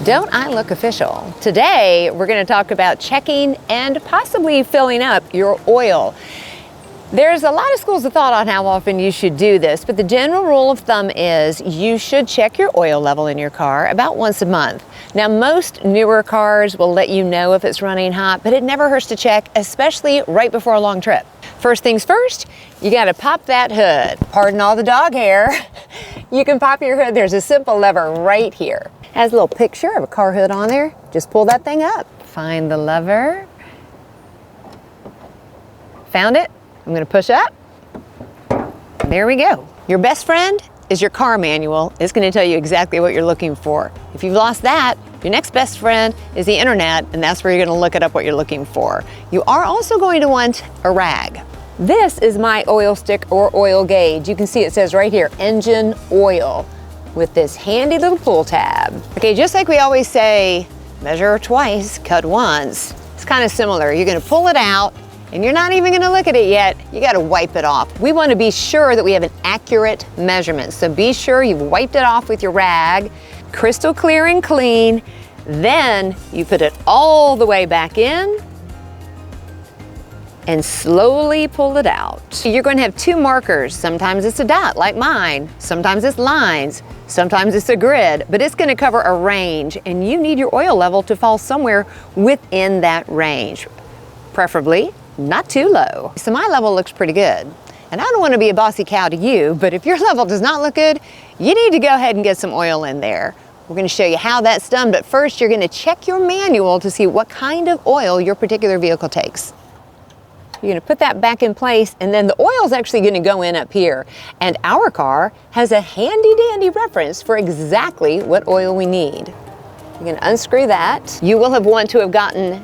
Don't I look official? Today, we're going to talk about checking and possibly filling up your oil. There's a lot of schools of thought on how often you should do this, but the general rule of thumb is you should check your oil level in your car about once a month. Now, most newer cars will let you know if it's running hot, but it never hurts to check, especially right before a long trip. First things first, you got to pop that hood. Pardon all the dog hair. You can pop your hood. There's a simple lever right here. Has a little picture of a car hood on there. Just pull that thing up. Find the lever. Found it. I'm going to push up. There we go. Your best friend is your car manual. It's going to tell you exactly what you're looking for. If you've lost that, your next best friend is the internet, and that's where you're going to look it up what you're looking for. You are also going to want a rag. This is my oil stick or oil gauge. You can see it says right here, engine oil, with this handy little pull tab. Okay, just like we always say, measure twice, cut once. It's kind of similar. You're going to pull it out, and you're not even going to look at it yet. You got to wipe it off. We want to be sure that we have an accurate measurement. So be sure you've wiped it off with your rag, crystal clear and clean. Then you put it all the way back in and slowly pull it out. You're going to have two markers. Sometimes it's a dot like mine. Sometimes it's lines. Sometimes it's a grid, but it's going to cover a range, and you need your oil level to fall somewhere within that range, preferably not too low. So my level looks pretty good. And I don't want to be a bossy cow to you, but if your level does not look good, you need to go ahead and get some oil in there. We're going to show you how that's done, but first you're going to check your manual to see what kind of oil your particular vehicle takes. You're going to put that back in place, and then the oil is actually going to go in up here. And our car has a handy dandy reference for exactly what oil we need. You're going to unscrew that. You will have want to have gotten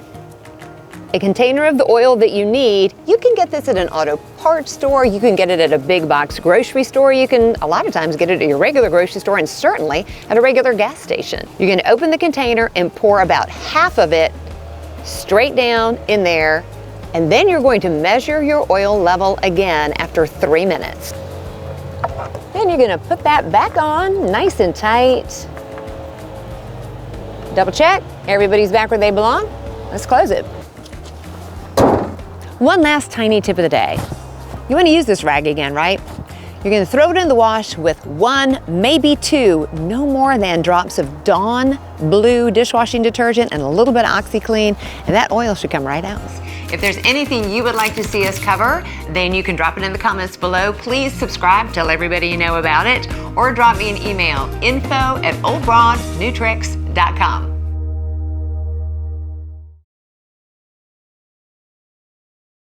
a container of the oil that you need. You can get this at an auto parts store. You can get it at a big box grocery store. You can a lot of times get it at your regular grocery store, and certainly at a regular gas station. You're going to open the container and pour about half of it straight down in there, and then you're going to measure your oil level again after 3 minutes. Then you're going to put that back on nice and tight. Double check, everybody's back where they belong. Let's close it. One last tiny tip of the day. You want to use this rag again, right? You're going to throw it in the wash with 1, maybe 2, no more than drops of Dawn blue dishwashing detergent and a little bit of OxyClean, and that oil should come right out. If there's anything you would like to see us cover, then you can drop it in the comments below. Please subscribe, tell everybody you know about it, or drop me an email, info@oldbroadnewtricks.com.